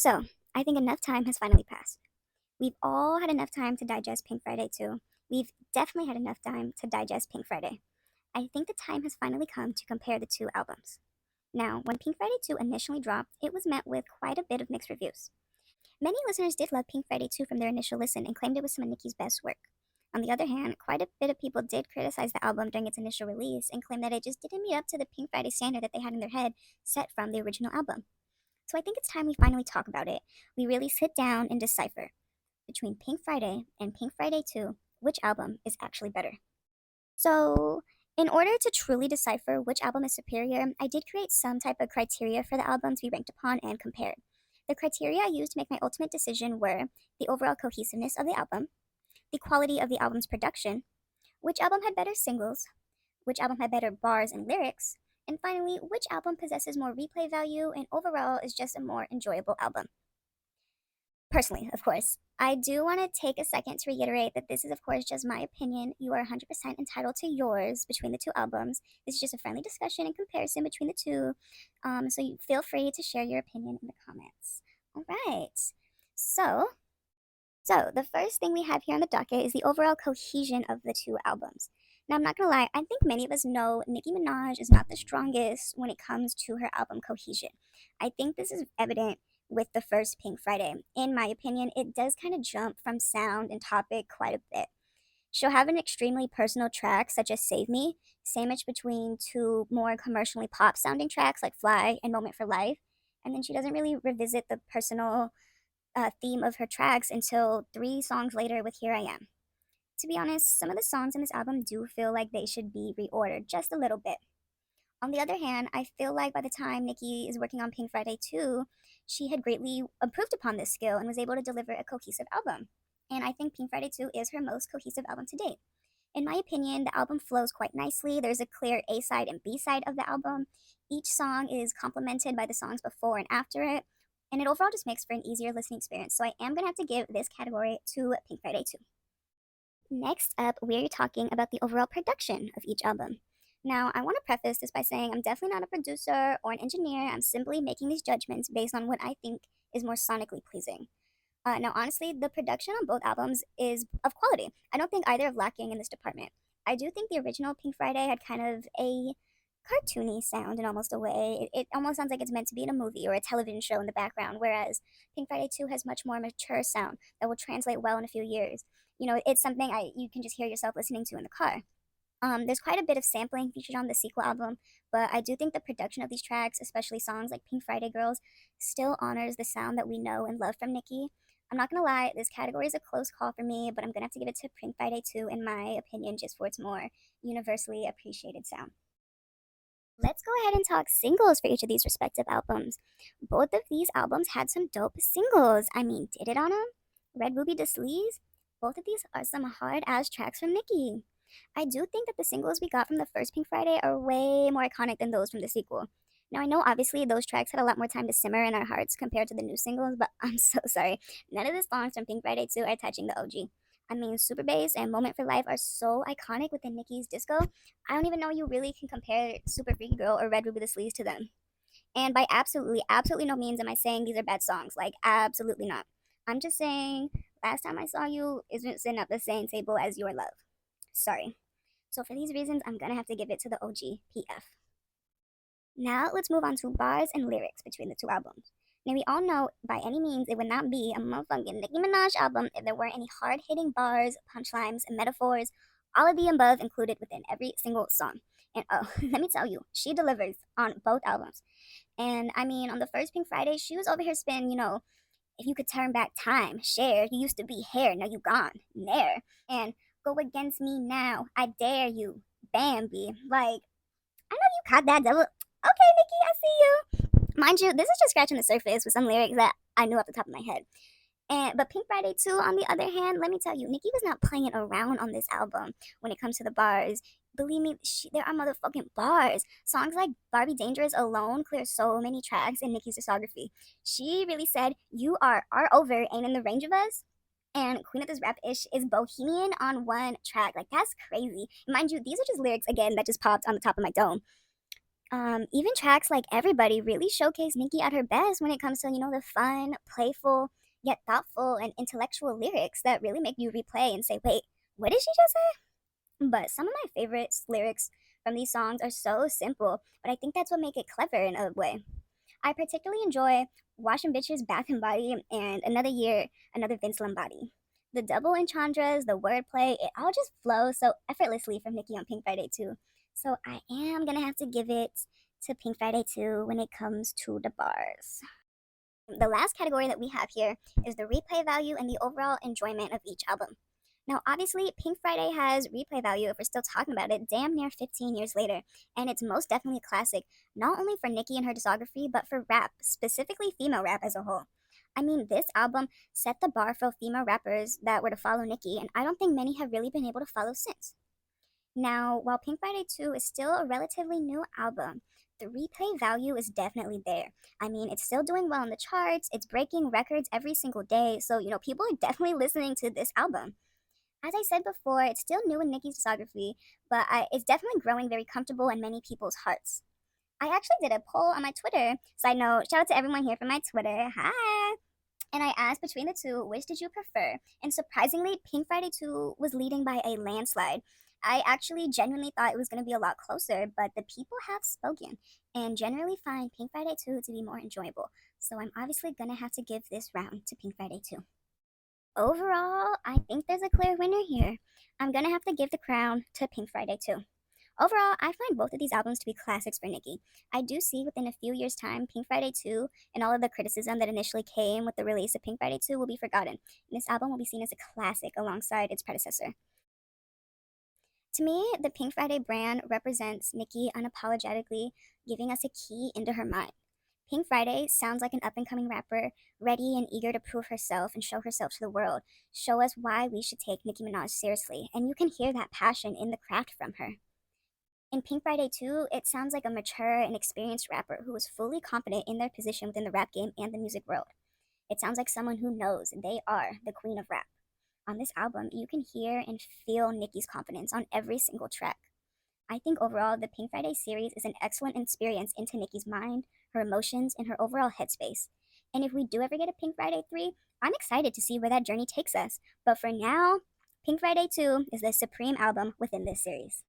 So, I think enough time has finally passed. We've all had enough time to digest Pink Friday too. We've definitely had enough time to digest Pink Friday. I think the time has finally come to compare the two albums. Now, when Pink Friday 2 initially dropped, it was met with quite a bit of mixed reviews. Many listeners did love Pink Friday 2 from their initial listen and claimed it was some of Nicki's best work. On the other hand, quite a bit of people did criticize the album during its initial release and claim that it just didn't meet up to the Pink Friday standard that they had in their head set from the original album. So I think it's time we finally talk about it. We really sit down and decipher between Pink Friday and Pink Friday 2 which album is actually better. So, in order to truly decipher which album is superior, I did create some type of criteria for the album to be ranked upon and compared. The criteria I used to make my ultimate decision were the overall cohesiveness of the album, the quality of the album's production, which album had better singles, which album had better bars and lyrics, and finally, which album possesses more replay value and overall is just a more enjoyable album. Personally, of course, I do want to take a second to reiterate that this is, of course, just my opinion. You are 100% entitled to yours between the two albums. This is just a friendly discussion and comparison between the two. So you feel free to share your opinion in the comments. All right. So, so the first thing we have here on the docket is the overall cohesion of the two albums. Now, I'm not gonna lie, I think many of us know Nicki Minaj is not the strongest when it comes to her album cohesion. I think this is evident with the first Pink Friday. In my opinion, it does kind of jump from sound and topic quite a bit. She'll have an extremely personal track, such as Save Me, sandwiched between two more commercially pop sounding tracks like Fly and Moment for Life. And then she doesn't really revisit the personal theme of her tracks until 3 songs later with Here I Am. To be honest, some of the songs in this album do feel like they should be reordered just a little bit. On the other hand, I feel like by the time Nicki is working on Pink Friday 2, she had greatly improved upon this skill and was able to deliver a cohesive album. And I think Pink Friday 2 is her most cohesive album to date. In my opinion, the album flows quite nicely. There's a clear A side and B side of the album. Each song is complemented by the songs before and after it, and it overall just makes for an easier listening experience. So I am going to have to give this category to Pink Friday 2. Next up, we're talking about the overall production of each album. Now, I want to preface this by saying I'm definitely not a producer or an engineer. I'm simply making these judgments based on what I think is more sonically pleasing. Now, honestly, the production on both albums is of quality. I don't think either are lacking in this department. I do think the original Pink Friday had kind of a cartoony sound in almost a way. It almost sounds like it's meant to be in a movie or a television show in the background, whereas Pink Friday 2 has much more mature sound that will translate well in a few years. It's something you can just hear yourself listening to in the car. There's quite a bit of sampling featured on the sequel album, but I do think the production of these tracks, especially songs like Pink Friday Girls, still honors the sound that we know and love from Nicki. I'm not gonna lie, this category is a close call for me, but I'm gonna have to give it to Pink Friday 2 in my opinion, just for its more universally appreciated sound. Let's go ahead and talk singles for each of these respective albums. Both of these albums had some dope singles. I mean, Did It On 'Em, Red Ruby Da Sleaze. Both of these are some hard ass tracks from Nicki. I do think that the singles we got from the first Pink Friday are way more iconic than those from the sequel. Now, I know obviously those tracks had a lot more time to simmer in our hearts compared to the new singles, but I'm so sorry. None of the songs from Pink Friday 2 are touching the OG. I mean, Super Bass and Moment for Life are so iconic within Nicki's disco. I don't even know you really can compare Super Freaky Girl or Red Ruby the Sleeves to them. And by absolutely, absolutely no means am I saying these are bad songs. Like, absolutely not. I'm just saying, last time I saw you isn't sitting at the same table as your love. Sorry. So for these reasons, I'm gonna have to give it to the OG PF. Now let's move on to bars and lyrics between the two albums. Now we all know by any means it would not be a motherfucking Nicki Minaj album if there weren't any hard-hitting bars, punchlines, and metaphors, all of the above included within every single song. And oh, let me tell you, she delivers on both albums. And I mean, on the first Pink Friday, she was over here spinning, if you could turn back time, share, you used to be here, now you gone, there. And go against me now, I dare you, Bambi. Like, I know you caught that devil. Okay, Nicki, I see you. Mind you, this is just scratching the surface with some lyrics that I knew off the top of my head. But Pink Friday 2, on the other hand, let me tell you, Nicki was not playing around on this album when it comes to the bars. Believe me, there are motherfucking bars. Songs like Barbie Dangerous alone clear so many tracks in Nicki's discography. She really said, "You are over, ain't in the range of us." And Queen of this Rap Ish is Bohemian on one track. Like, that's crazy. Mind you, these are just lyrics, again, that just popped on the top of my dome. Even tracks like Everybody really showcase Nicki at her best when it comes to, the fun, playful, yet thoughtful and intellectual lyrics that really make you replay and say, wait, what did she just say? But some of my favorite lyrics from these songs are so simple, but I think that's what make it clever in a way. I particularly enjoy Washing Bitches Bath and Body and Another Year, Another Vince Lombardi. The double entendres, the wordplay, it all just flows so effortlessly from Nicki on Pink Friday too. So I am gonna have to give it to Pink Friday too when it comes to the bars. The last category that we have here is the replay value and the overall enjoyment of each album. Now, obviously, Pink Friday has replay value if we're still talking about it damn near 15 years later, and it's most definitely a classic, not only for Nicki and her discography, but for rap, specifically female rap as a whole. I mean, this album set the bar for female rappers that were to follow Nicki, and I don't think many have really been able to follow since. Now, while Pink Friday 2 is still a relatively new album, the replay value is definitely there. I mean, it's still doing well in the charts, it's breaking records every single day, so, people are definitely listening to this album. As I said before, it's still new in Nicki's discography, but it's definitely growing very comfortable in many people's hearts. I actually did a poll on my Twitter. Side note, shout out to everyone here from my Twitter. Hi! And I asked between the two, which did you prefer? And surprisingly, Pink Friday 2 was leading by a landslide. I actually genuinely thought it was going to be a lot closer, but the people have spoken and generally find Pink Friday 2 to be more enjoyable. So I'm obviously going to have to give this round to Pink Friday 2. Overall, I think there's a clear winner here. I'm going to have to give the crown to Pink Friday 2. Overall, I find both of these albums to be classics for Nicki. I do see within a few years' time, Pink Friday 2 and all of the criticism that initially came with the release of Pink Friday 2 will be forgotten, and this album will be seen as a classic alongside its predecessor. To me, the Pink Friday brand represents Nicki unapologetically giving us a key into her mind. Pink Friday sounds like an up and coming rapper, ready and eager to prove herself and show herself to the world, show us why we should take Nicki Minaj seriously, and you can hear that passion in the craft from her. In Pink Friday 2, it sounds like a mature and experienced rapper who is fully confident in their position within the rap game and the music world. It sounds like someone who knows they are the queen of rap. On this album, you can hear and feel Nicki's confidence on every single track. I think overall, the Pink Friday series is an excellent experience into Nicki's mind, her emotions, and her overall headspace. And if we do ever get a Pink Friday 3, I'm excited to see where that journey takes us. But for now, Pink Friday 2 is the supreme album within this series.